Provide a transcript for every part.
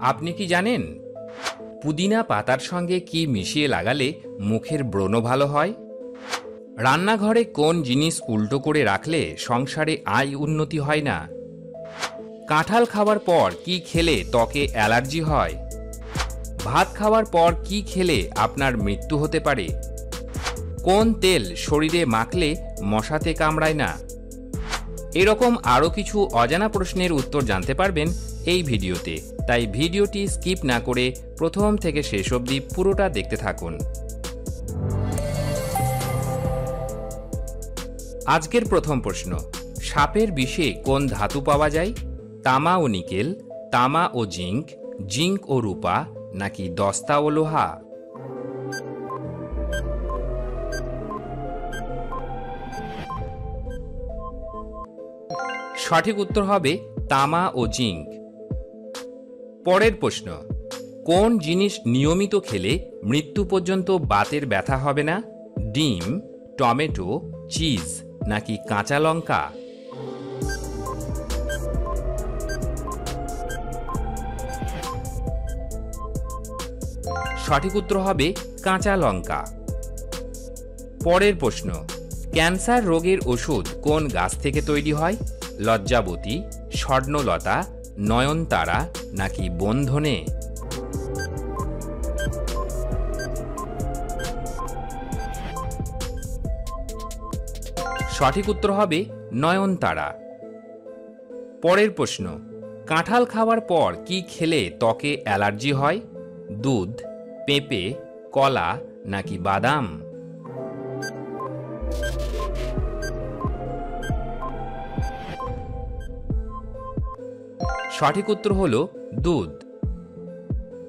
আপনি কি জানেন পুদিনা পাতার সঙ্গে কি মিশিয়ে লাগালে মুখের ব্রণ ভালো হয়? রান্নাঘরে কোন জিনিস উল্টো করে রাখলে সংসারে আয় উন্নতি হয় না? কাঁঠাল খাওয়ার পর কি খেলে ত্বকে অ্যালার্জি হয়? ভাত খাওয়ার পর কি খেলে আপনার মৃত্যু হতে পারে? কোন তেল শরীরে মাখলে মশাতে কামড়ায় না? এরকম আরও কিছু অজানা প্রশ্নের উত্তর জানতে পারবেন এই ভিডিওতে, তাই ভিডিওটি স্কিপ না করে প্রথম থেকে শেষ অবধি পুরোটা দেখতে থাকুন। আজকের প্রথম প্রশ্ন, সাপের বিষে কোন ধাতু পাওয়া যায়? তামা ও নিকেল, তামা ও জিঙ্ক, জিঙ্ক ও রূপা, নাকি দস্তা ও লোহা? সঠিক উত্তর হবে তামা ও জিঙ্ক। পরের প্রশ্ন, কোন জিনিস নিয়মিত খেলে মৃত্যু পর্যন্ত বাতের ব্যথা হবে না? ডিম, টমেটো, চিজ, নাকি কাঁচা লঙ্কা? সঠিক উত্তর হবে কাঁচা লঙ্কা। পরের প্রশ্ন, ক্যান্সার রোগের ওষুধ কোন গাছ থেকে তৈরি হয়? লজ্জাবতী, স্বর্ণলতা, নয়নতারা, নাকি বনধনে? সঠিক উত্তর হবে নয়নতারা। পরের প্রশ্ন, কাঁঠাল খাওয়ার পর কি খেলে ত্বকে অ্যালার্জি হয়? দুধ, পেঁপে, কলা, নাকি বাদাম? সঠিক উত্তর হলো দুধ।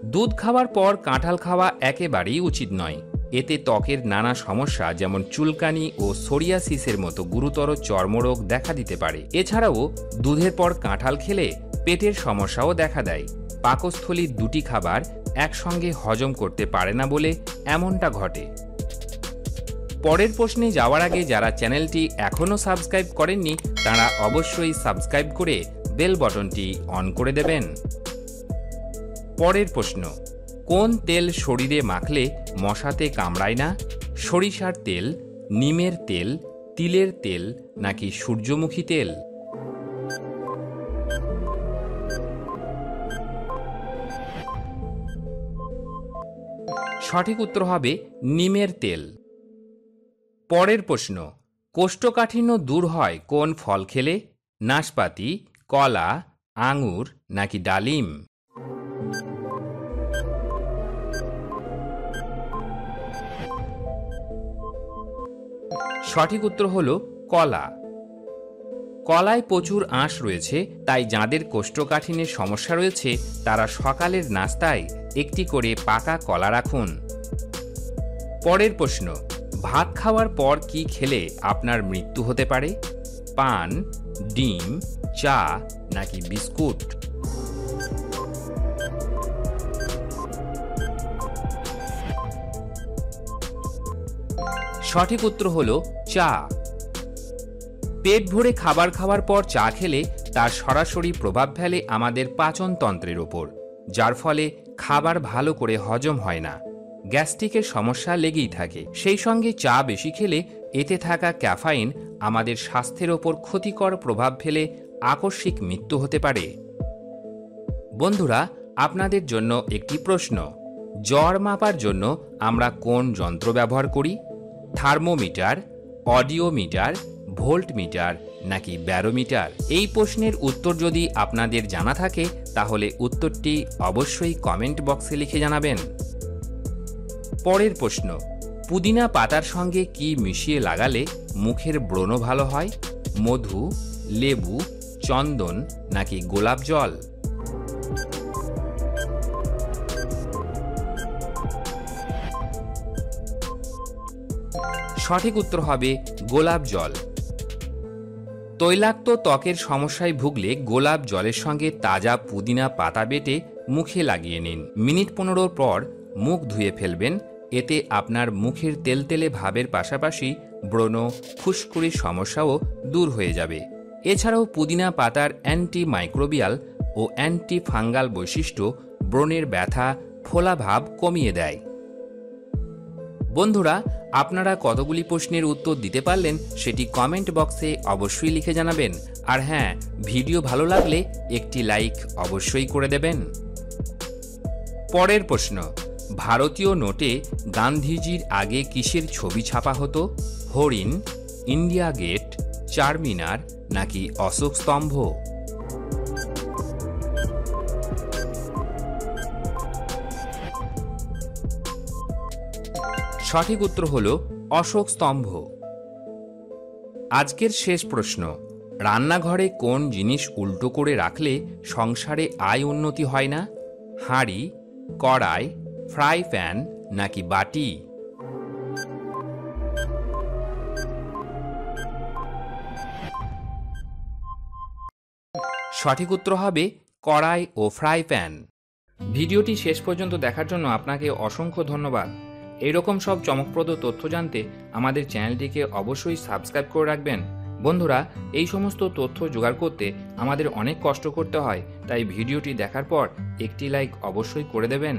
দুধ খাওয়ার পর কাঁঠাল খাওয়া একেবারেই উচিত নয়। এতে ত্বকের নানা সমস্যা যেমন চুলকানি ও সোরিয়াসিসের মতো গুরুতর চর্মরোগ দেখা দিতে পারে। এছাড়াও দুধের পর কাঁঠাল খেলে পেটের সমস্যাও দেখা দেয়। পাকস্থলীর দুটি খাবার একসঙ্গে হজম করতে পারে না বলে এমনটা ঘটে। পরের প্রশ্নে যাওয়ার আগে যারা চ্যানেলটি এখনও সাবস্ক্রাইব করেননি তারা অবশ্যই সাবস্ক্রাইব করে বেল বটনটি অন করে দেবেন। পরের প্রশ্ন, কোন তেল শরীরে মাখলে মশাতে কামড়ায় না? সরিষার তেল, নিমের তেল, তিলের তেল, নাকি সূর্যমুখী তেল? সঠিক উত্তর হবে নিমের তেল। পরের প্রশ্ন, কোষ্ঠকাঠিন্য দূর হয় কোন ফল খেলে? নাশপাতি, কলা, আঙুর, নাকি ডালিম? সঠিক উত্তর হল কলা। কলায় প্রচুর আঁশ রয়েছে, তাই যাদের কোষ্ঠকাঠিন্যের সমস্যা রয়েছে তারা সকালের নাস্তায় একটি করে পাকা কলা রাখুন। পরের প্রশ্ন, ভাত খাওয়ার পর কি খেলে আপনার মৃত্যু হতে পারে? পান, ডিম, চা, নাকি বিস্কুট? সঠিক উত্তর হলো চা। পেট ভরে খাবার খাওয়ার পর চা খেলে তার সরাসরি প্রভাব ফেলে আমাদের পাচনতন্ত্রের ওপর, যার ফলে খাবার ভালো করে হজম হয় না। গ্যাস্ট্রিকের সমস্যা লেগেই থাকে। সেই সঙ্গে চা বেশি খেলে এতে থাকা ক্যাফাইন আমাদের স্বাস্থ্যের ওপর ক্ষতিকর প্রভাব ফেলে আকস্মিক মৃত্যু হতে পারে। বন্ধুরা, আপনাদের জন্য একটি প্রশ্ন, জ্বর মাপার জন্য আমরা কোন যন্ত্র ব্যবহার করি? থার্মোমিটার, অডিওমিটার, ভোল্টমিটার, নাকি ব্যারোমিটার? এই প্রশ্নের উত্তর যদি আপনাদের জানা থাকে তাহলে উত্তরটি অবশ্যই কমেন্ট বক্সে লিখে জানাবেন। পরের প্রশ্ন, পুদিনা পাতার সঙ্গে কি মিশিয়ে লাগালে মুখের ব্রণ ভালো হয়? মধু, লেবু, চন্দন, নাকি গোলাপ জল? সঠিক উত্তর হবে গোলাপ জল। তৈলাক্ত ত্বকের সমস্যায় ভুগলে গোলাপ জলের সঙ্গে তাজা পুদিনা পাতা বেটে মুখে লাগিয়ে নিন। মিনিট 15 পর মুখ ধুয়ে ফেলবেন। এতে আপনার মুখের তেলতেলে ভাবের পাশাপাশি ব্রণ, ফুসকুড়ির সমস্যাও দূর হয়ে যাবে। এছাড়াও পুদিনা পাতার অ্যান্টি মাইক্রোবিয়াল ও অ্যান্টি ফাঙ্গাল বৈশিষ্ট্য ব্রণের ব্যথা ফোলাভাব কমিয়ে দেয়। বন্ধুরা, আপনারা কতগুলি প্রশ্নের উত্তর দিতে পারলেন সেটি কমেন্ট বক্সে অবশ্যই লিখে জানাবেন। আর হ্যাঁ, ভিডিও ভালো লাগলে একটি লাইক অবশ্যই করে দেবেন। পরের প্রশ্ন, ভারতীয় নোটে গান্ধীজির আগে কিসের ছবি ছাপা হতো? হরিণ, ইন্ডিয়া গেট, চারমিনার নাকি অশোক স্তম্ভ? সঠিক উত্তর হল অশোক স্তম্ভ। আজকের শেষ প্রশ্ন, রান্নাঘরে কোন জিনিস উল্টো করে রাখলে সংসারে আয় উন্নতি হয় না? হাঁড়ি, কড়াই, ফ্রাই প্যান নাকি বাটি? সঠিক উত্তর হবে কড়াই ও ফ্রাই প্যান। ভিডিওটি শেষ পর্যন্ত দেখার জন্য আপনাকে অসংখ্য ধন্যবাদ। এইরকম সব চমকপ্রদ তথ্য জানতে আমাদের চ্যানেলটিকে অবশ্যই সাবস্ক্রাইব করে রাখবেন। বন্ধুরা, এই সমস্ত তথ্য জোগাড় করতে আমাদের অনেক কষ্ট করতে হয়, তাই ভিডিওটি দেখার পর একটি লাইক অবশ্যই করে দেবেন।